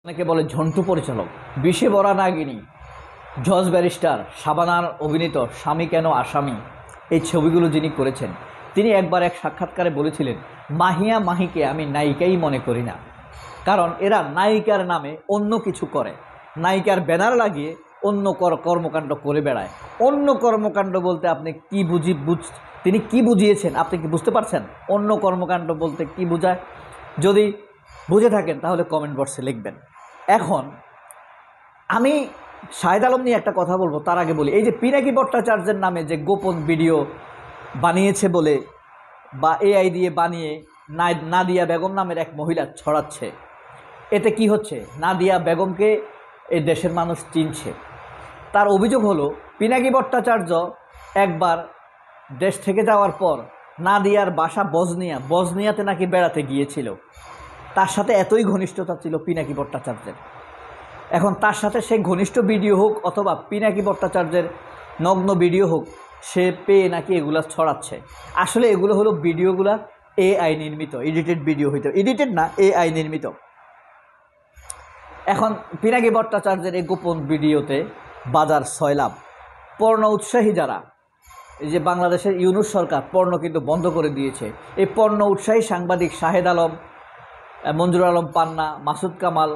অনেকে বলে ঝন্টু পরিচালক, বিষে ভরা নাগিনী, জজ ব্যারিস্টার, শাবানার অভিনীত স্বামী কেন আসামি এই ছবিগুলো যিনি করেছেন, তিনি একবার এক সাক্ষাৎকারে বলেছিলেন, মাহিয়া মাহিকে আমি নায়িকাই মনে করি না, কারণ এরা নায়িকার নামে অন্য কিছু করে, নায়িকার ব্যানার লাগিয়ে অন্য কর্মকাণ্ড করে বেড়ায়। অন্য কর্মকাণ্ড বলতে আপনি কি তিনি কি বুঝিয়েছেন আপনি কি বুঝতে পারছেন? অন্য কর্মকাণ্ড বলতে কি বোঝায়? যদি বুঝে থাকেন তাহলে কমেন্ট বক্সে লিখবেন। এখন আমি শাহেদ আলম নিয়ে একটা কথা বলবো, তার আগে বলি, এই যে পিনাকি ভট্টাচার্যের নামে যে গোপন ভিডিও বানিয়েছে বলে বা এআই দিয়ে বানিয়ে নাদিয়া বেগম নামের এক মহিলা ছড়াচ্ছে, এতে কি হচ্ছে? নাদিয়া বেগমকে এই দেশের মানুষ চিনছে। তার অভিযোগ হলো পিনাকি ভট্টাচার্য একবার দেশ থেকে যাওয়ার পর নাদিয়ার বাসা বজনিয়াতে নাকি বেড়াতে গিয়েছিল। তার সাথে এতই ঘনিষ্ঠতা ছিল পিনাকি ভট্টাচার্যের। এখন তার সাথে সে ঘনিষ্ঠ ভিডিও হোক অথবা পিনাকি ভট্টাচার্যের নগ্ন ভিডিও হোক, সে পেয়ে নাকি এগুলা ছড়াচ্ছে। আসলে এগুলো হলো ভিডিওগুলা এআই নির্মিত, এডিটেড ভিডিও হইতে, এডিটেড না, এআই নির্মিত। এখন পিনাকি ভট্টাচার্যের এই গোপন ভিডিওতে বাজার সয়লাভ। পর্ণ উৎসাহী যারা, এই যে বাংলাদেশের ইউনূস সরকার পর্ণ কিন্তু বন্ধ করে দিয়েছে, এই পর্ণ উৎসাহী সাংবাদিক শাহেদ আলম, মঞ্জুর আলম পান্না, মাসুদ কামাল,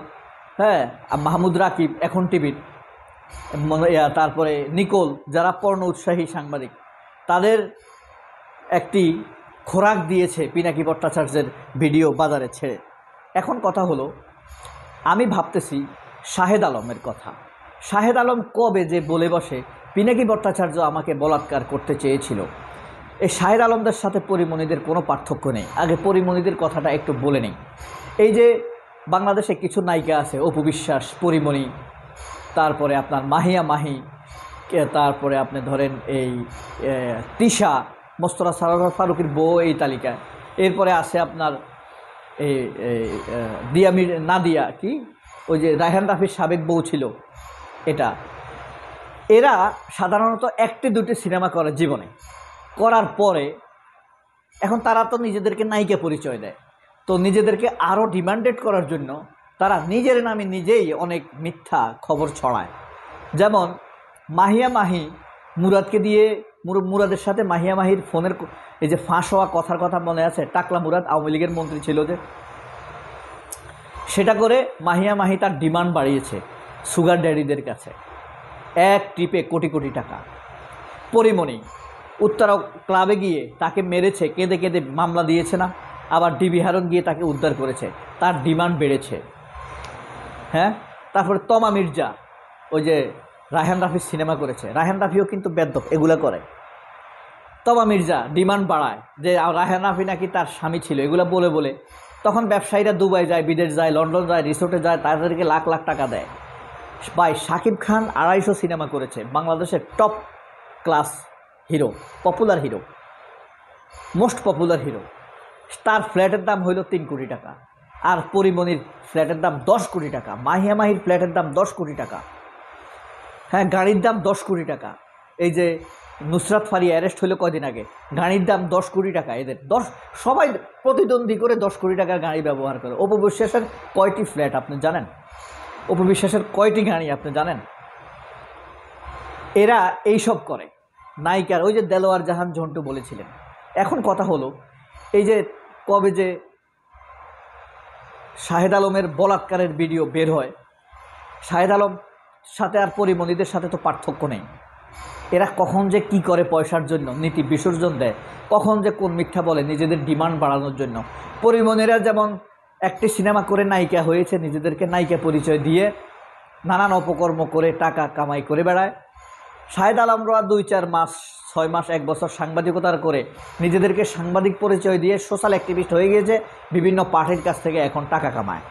মাহমুদ রাকিব এখন টিভির, তারপরে নিকোল, যারা পর্ণ উৎসাহী সাংবাদিক, তাদের একটি খোরাক দিয়েছে পিনাকি ভট্টাচার্যের ভিডিও বাজারে ছেড়ে। এখন কথা হলো, আমি ভাবতেছি শাহেদ আলমের কথা। শাহেদ আলম কবে যে বলে বসে পিনাকি ভট্টাচার্য আমাকে বলাৎকার করতে চেয়েছিল। এই শাহেদ আলমদের সাথে পরিমণিদের কোনো পার্থক্য নেই। আগে পরিমণিদের কথাটা একটু বলে নেই। এই যে বাংলাদেশে কিছু নায়িকা আছে, অপু বিশ্বাস, পরিমণি, তারপরে আপনার মাহিয়া মাহি, তারপরে আপনি ধরেন এই তিশা, মোস্তফা সরোয়ার ফারুকের বউ এই তালিকায়। এরপরে আছে আপনার এই নাদিয়া, কি ওই যে রায়হান রাফির সাবেক বউ ছিল, এটা। এরা সাধারণত একটি দুটি সিনেমা করে জীবনে, করার পরে এখন তারা তো নিজেদেরকে নায়িকা পরিচয় দেয়, তো নিজেদেরকে আরও ডিমান্ডেড করার জন্য তারা নিজের নামে নিজেই অনেক মিথ্যা খবর ছড়ায়। যেমন মাহিয়া মাহি মুরাদকে দিয়ে, মুরাদের সাথে মাহিয়া মাহির ফোনের এই যে ফাঁস হওয়া কথার কথা মনে আছে? টাকলা মুরাদ আওয়ামী লীগের মন্ত্রী ছিল যে, সেটা করে মাহিয়া মাহি তার ডিমান্ড বাড়িয়েছে সুগার ড্যাডিদের কাছে, এক ট্রিপে কোটি কোটি টাকা। পরিমণি উত্তরা ক্লাবে গিয়ে তাকে মেরেছে, কেঁদে কেঁদে মামলা দিয়েছে না, আবার ডিবি হারন গিয়ে তাকে উদ্ধার করেছে, তার ডিমান্ড বেড়েছে। তারপরে তমা মির্জা, ওই যে রায়হান রাফির সিনেমা করেছে, রায়হান রাফিও কিন্তু বেদ্যপ এগুলো করে। তমা মির্জা ডিমান্ড বাড়ায় যে রায়হান রাফি নাকি তার স্বামী ছিল, এগুলো বলে বলে তখন ব্যবসায়ীরা দুবাই যায়, বিদেশ যায়, লন্ডন যায়, রিসোর্টে যায়, তাদেরকে লাখ লাখ টাকা দেয়। ভাই শাকিব খান 250 সিনেমা করেছে, বাংলাদেশের top class hero, popular hero, most popular hero. তার ফ্ল্যাটের দাম হইল 3 কোটি টাকা, আর পরিমণির ফ্ল্যাটের দাম 10 কোটি টাকা, মাহিয়া মাহির ফ্ল্যাটের দাম 10 কোটি টাকা, গাড়ির দাম 10 কোটি টাকা। এই যে নুসরাত ফারিয়া অ্যারেস্ট হইল কয়দিন আগে, গাড়ির দাম 10 কোটি টাকা। এদের সবাই প্রতিদ্বন্দ্বী করে 10 কোটি টাকার গাড়ি ব্যবহার করে। অপু বিশ্বাসের কয়টি ফ্ল্যাট আপনি জানেন? অপু বিশ্বাসের কয়টি গাড়ি আপনি জানেন? এরা এইসব করে নায়িকার। ওই যে দেলোয়ার জাহান ঝন্টু বলেছিলেন। এখন কথা হলো, এই যে কবে যে শাহেদ আলমের বলাৎকারের ভিডিও বের হয়, শাহেদ আলম সাথে আর পরিমণিদের সাথে তো পার্থক্য নেই। এরা কখন যে কি করে পয়সার জন্য নীতি বিসর্জন দেয়, কখন যে কোন মিথ্যা বলে নিজেদের ডিমান্ড বাড়ানোর জন্য। পরিমণিরা যেমন একটি সিনেমা করে নায়িকা হয়েছে, নিজেদেরকে নায়িকা পরিচয় দিয়ে নানান অপকর্ম করে টাকা কামাই করে বেড়ায়। শাহেদ আলমরা 2-4 মাস, 6 মাস, 1 বছর সাংবাদিকতার করে নিজেদেরকে সাংবাদিক পরিচয় দিয়ে সোশ্যাল অ্যাক্টিভিস্ট হয়ে গিয়েছে, বিভিন্ন পার্টির কাছ থেকে এখন টাকা কামায়।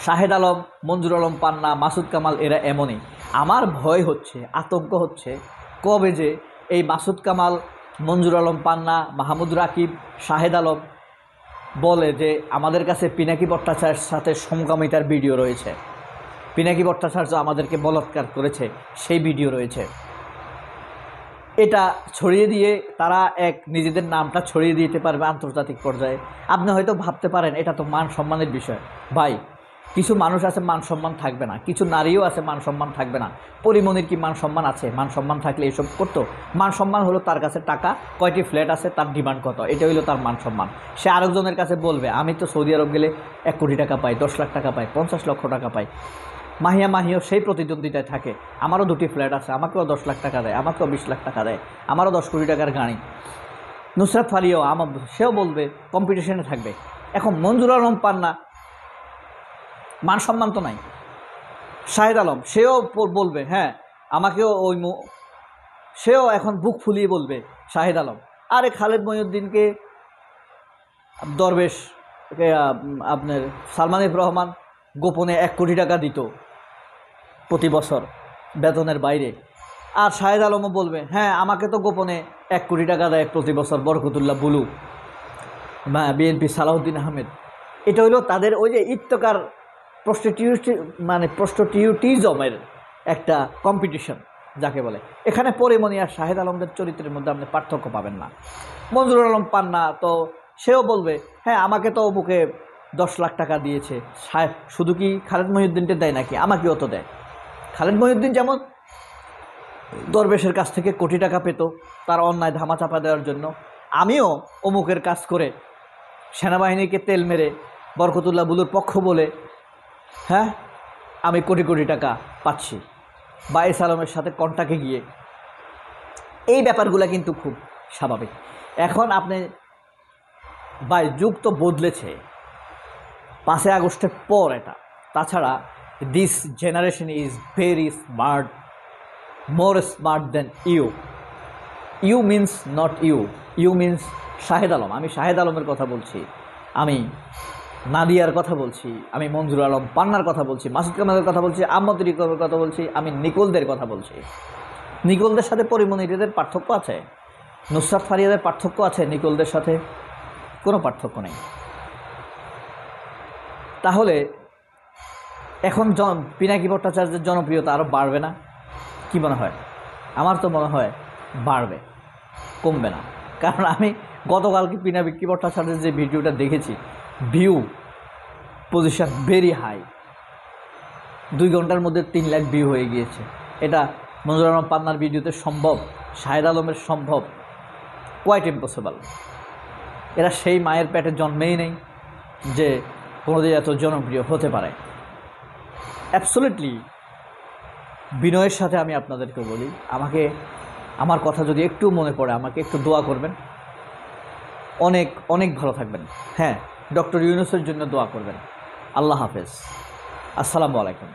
শাহেদ আলম, মঞ্জুর আলম পান্না, মাসুদ কামাল এরা এমনই। আমার ভয় হচ্ছে, আতঙ্ক হচ্ছে, কবে যে এই মাসুদ কামাল, মঞ্জুর আলম পান্না, মাহমুদ রাকিব, শাহেদ আলম বলে যে আমাদের কাছে পিনাকি ভট্টাচার্যের সাথে সমকামিতার ভিডিও রয়েছে, পিনাকি ভট্টাচার্য আমাদেরকে বলাৎকার করেছে, সেই ভিডিও রয়েছে। এটা ছড়িয়ে দিয়ে তারা নিজেদের নামটা ছড়িয়ে দিতে পারবে আন্তর্জাতিক পর্যায়ে। আপনি হয়তো ভাবতে পারেন এটা তো মান সম্মানের বিষয়। ভাই, কিছু মানুষ আছে মান সম্মান থাকবে না, কিছু নারীও আছে মান সম্মান থাকবে না। পরিমণির কি মান সম্মান আছে? মান সম্মান থাকলে এসব করতো? মান সম্মান হলো তার কাছে টাকা, কয়টি ফ্ল্যাট আছে, তার ডিমান্ড কত, এটা হলো তার মান সম্মান। সে আরেকজনের কাছে বলবে আমি তো সৌদি আরব গেলে 1 কোটি টাকা পাই, 10 লাখ টাকা পাই, 50 লক্ষ টাকা পাই। মাহিও সেই প্রতিদ্বন্দ্বিতায় থাকে, আমারও 2টি ফ্ল্যাট আছে, আমাকেও 10 লাখ টাকা দেয়, আমাকেও 20 লাখ টাকা দেয়, আমারও 10 কোটি টাকার গাড়ি। নুসরাত ফারিয়াও সেও বলবে, কম্পিটিশনে থাকবে। এখন মঞ্জুর আলম পান্না মান সম্মান তো নাই। শাহেদ আলম সেও বলবে হ্যাঁ আমাকেও সেও এখন বুক ফুলিয়ে বলবে শাহেদ আলম। আরে খালেদ মহিউদ্দিনকে দরবেশ আপনার সালমান এফ রহমান গোপনে 1 কোটি টাকা দিত প্রতি বছর বেতনের বাইরে, আর শাহেদ আলমও বলবে হ্যাঁ আমাকে তো গোপনে 1 কোটি টাকা দেয় প্রতি বছর বরকতুল্লাহ বুলু, বিএনপি সালাউদ্দিন আহমেদ। এটা হলো তাদের ওই যে ইফতেখার প্রস্টিটিউটিজমের একটা কম্পিটিশন যাকে বলে। এখানে পরিমণি আর শাহেদ আলমদের চরিত্রের মধ্যে আপনি পার্থক্য পাবেন না। মঞ্জুর আলম পান্না তো সেও বলবে হ্যাঁ আমাকে তো মুখে 10 লাখ টাকা দিয়েছে। শুধু কি খালেদ মহিউদ্দিনকে দেয় নাকি? আমাকেও তো দেয়। খালেদ মহিউদ্দিন যেমন দরবেশের কাছ থেকে কোটি টাকা পেত তার অন্যায় ধামাচাপা দেওয়ার জন্য, আমিও অমুকের কাজ করে সেনাবাহিনীকে তেল মেরে বরকতুল্লাহ বুলুর পক্ষ বলে হ্যাঁ আমি কোটি কোটি টাকা পাচ্ছি বাইস আলমের সাথে কন্টাক্টে গিয়ে। এই ব্যাপারগুলো কিন্তু খুব স্বাভাবিক। এখন আপনি যুগ তো বদলেছে 5 আগস্টের পর এটা। তাছাড়া this generation is very smart, more smart than you means not you means Shahed Alam. আমি শাহেদ আলমের কথা বলছি, আমি নাদিয়ার কথা বলছি, আমি মঞ্জুর আলম পান্নার কথা বলছি, মাসুদ কামালের কথা বলছি, আহমদ রিকবের কথা বলছি, আমি নিকোলদের কথা বলছি। নিকোলদের সাথে পরিমণিদের পার্থক্য আছে? নুসরাত ফারিয়াদের পার্থক্য আছে নিকোলদের সাথে? কোনো পার্থক্য নেই। তাহলে এখন পিনাকি ভট্টাচার্যের জনপ্রিয়তা আরও বাড়বে না? কি মনে হয়? আমার তো মনে হয় বাড়বে, কমবে না। কারণ আমি গতকালকে পিনাকি ভট্টাচার্যের যে ভিডিওটা দেখেছি, ভিউ পজিশন ভেরি হাই, 2 ঘন্টার মধ্যে 3 লাখ ভিউ হয়ে গিয়েছে। এটা মঞ্জুর আলম পান্নার ভিডিওতে সম্ভব, শাহেদ আলমের সম্ভব? Quite impossible. এরা সেই মায়ের পেটে জন্মেই নেই যে কোনোদিন এত জনপ্রিয় হতে পারে। অ্যাবসলিউটলি বিনয়ের সাথে আমি আপনাদেরকে বলি, আমার কথা যদি একটু মনে পড়ে আমাকে একটু দোয়া করবেন। অনেক অনেক ভালো থাকবেন। হ্যাঁ, ডক্টর ইউনূসের জন্য দোয়া করবেন। আল্লাহ হাফেজ, আসসালামু আলাইকুম।